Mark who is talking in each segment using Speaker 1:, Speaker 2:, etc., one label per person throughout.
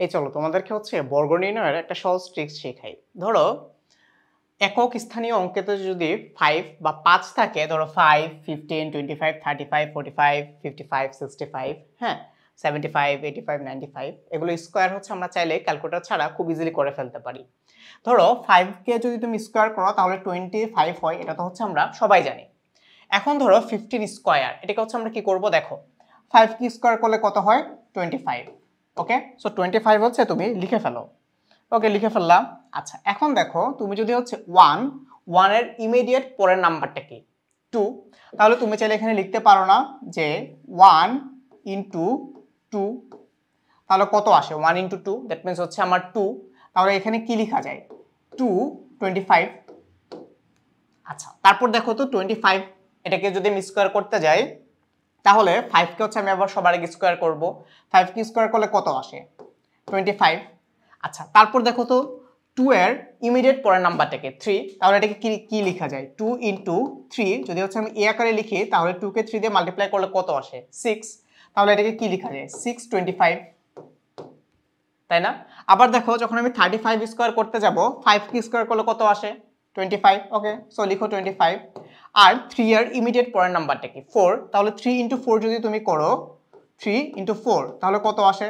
Speaker 1: এই চলো তোমাদেরকে হচ্ছে বর্গ নির্ণয়ের একটা সহজ ট্রিক্স শেখাই। ধরো একক স্থানীয় অঙ্কেতে যদি 5 বা 5 থাকে, ধরো 5, 15, 25, 35, 45, 55, 65, হ্যাঁ, 75, 85, 95, এগুলো স্কোয়ার হচ্ছে আমরা চাইলে ক্যালকুলেটর ছাড়া খুব ইজিলি করে ফেলতে পারি। ধরো 5 কে যদি তুমি স্কোয়ার করো তাহলে 25 হয়, এটা তো হচ্ছে আমরা সবাই জানি। এখন ধরো 15 স্কোয়ার, এটাকে হচ্ছে আমরা কি করব দেখো, 5 কি স্কোয়ার করলে কত হয় 25। ওকে, সো 25 হচ্ছে তুমি লিখে ফেলো। ওকে, লিখে ফেললাম। আচ্ছা, এখন দেখো তুমি যদি হচ্ছে 1 এর ইমিডিয়েট পরের নাম্বারটা কি 2, তাহলে তুমি চাইলে এখানে লিখতে পারো না যে 1 ইন্টু 2, তাহলে কত আসে 1 ইন্টু 2, দ্যাট মিনস হচ্ছে আমার 2, তাহলে এখানে কি লেখা যায় 2 25। আচ্ছা, তারপর দেখো তো 25, এটাকে যদি আমি স্কোয়ার করতে যাই তাহলে 5 কে হচ্ছে আমি আবার সবার আগে স্কোয়ার করব। 5 কে স্কোয়ার করলে কত আসে 25। আচ্ছা, তারপর দেখো তো 2 এর ইমিডিয়েট পরের নাম্বারটাকে 3, তাহলে এটাকে কি কি লেখা যায় 2 ইন্টু 3, যদি হচ্ছে আমি এ আকারে লিখি তাহলে 2 কে 3 দিয়ে মাল্টিপ্লাই করলে কত আসে 6, তাহলে এটাকে কি লেখা যায় 625, তাই না? আবার দেখো যখন আমি 35 স্কোয়ার করতে যাব 5 কি স্কোয়ার করলে কত আসে 25। ওকে, সো লিখো 25। আর 3 এর ইমিডিয়েট পরের নাম্বারটা কি 4, তাহলে 3 ইন্টু 4 যদি তুমি করো 3 ইন্টু 4 তাহলে কত আসে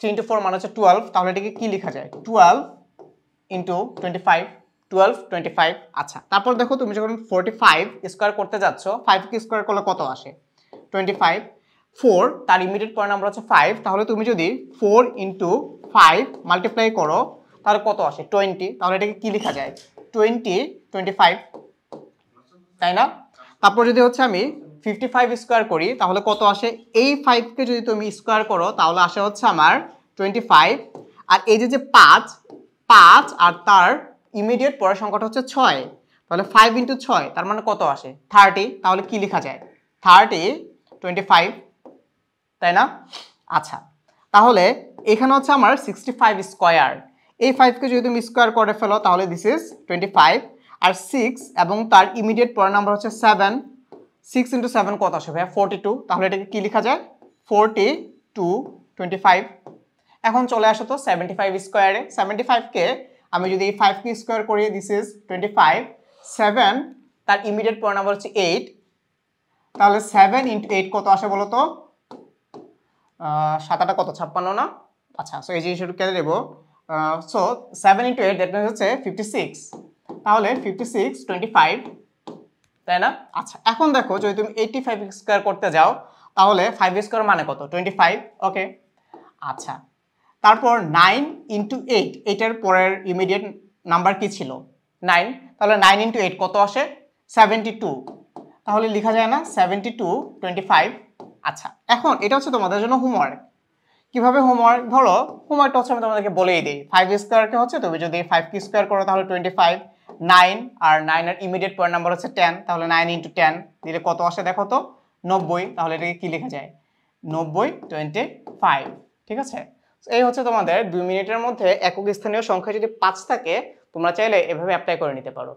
Speaker 1: 3 ইন্টু 4 মানে হচ্ছে 12, তাহলে এটাকে কি লেখা যায় 12 ইন্টু 25, 12 25। আচ্ছা, তারপর দেখো তুমি যখন 45 স্কোয়ার করতে যাচ্ছ 5 কি স্কোয়ার করলে কত আসে 25। 4 তার ইমিডিয়েট পয়েন্ট নাম্বার হচ্ছে 5, তাহলে তুমি যদি 4 ইন্টু 5 মাল্টিপ্লাই করো তাহলে কত আসে 20, তাহলে এটাকে কি লেখা যায় 20 25, তাই না? তারপর যদি হচ্ছে আমি 55 স্কোয়ার করি তাহলে কত আসে, এই 5 কে যদি তুমি স্কোয়ার করো তাহলে আসে হচ্ছে আমার 25। আর এই যে 5 আর তার ইমিডিয়েট পরের সংখ্যাটা হচ্ছে 6, তাহলে 5 ইন্টু 6 তার মানে কত আসে 30, তাহলে কি লেখা যায় 30 25, তাই না? আচ্ছা, তাহলে এখানে হচ্ছে আমার 65 স্কোয়ার, এই 5 কে যদি তুমি স্কোয়ার করে ফেলো তাহলে দিস ইজ 25। আর 6 এবং তার ইমিডিয়েট পরের নাম্বার হচ্ছে 7, 6 ইন্টু 7 কত আসে ভাইয়া 42, তাহলে এটাকে কি লেখা যায় 42 25। এখন চলে আসো তো 75 স্কোয়ারে, 75 কে আমি যদি এই 5 কে স্কোয়ার করি দিস ইজ 25, 7 তার ইমিডিয়েট পরের নাম্বার হচ্ছে 8, তাহলে 7 ইন্টু 8 কত আসে বলো তো 7 কত 56 না? আচ্ছা, সো এই জিনিসটা কেটে দেবো। সো 7 ইন্টু 8 দ্যাট মিনস হচ্ছে 56, তাহলে 56 25, তাই না? আচ্ছা, এখন দেখো যদি তুমি 85 স্কোয়ার করতে যাও তাহলে 5 স্কোয়ার মানে কত 25। ওকে, আচ্ছা, তারপর 9 ইন্টু 8, এটার পরের ইমিডিয়েট নাম্বার কি ছিল 9, তাহলে 9 ইন্টু 8 কত আসে 72, তাহলে লেখা যায় না 72 25। আচ্ছা, এখন এটা হচ্ছে তোমাদের জন্য হোমওয়ার্ক। কিভাবে হোমওয়ার্ক, ধরো হোমওয়ার্কটা হচ্ছে আমি তোমাদেরকে বলেই দিই। 5 স্কোয়ারকে হচ্ছে তুমি যদি 5 কি স্কোয়ার করো তাহলে 25, 9 আর 9 এর ইমিডিয়েট পয়েন্ট নাম্বার হচ্ছে 10, তাহলে 9 ইন্টু 10 দিলে কত আসে দেখো তো 90, তাহলে এটাকে কি লেখা যায় 90 25, ঠিক আছে? এই হচ্ছে তোমাদের 2 মিনিটের মধ্যে একক স্থানীয় সংখ্যা যদি 5 থাকে তোমরা চাইলে এভাবে অ্যাপ্লাই করে নিতে পারো।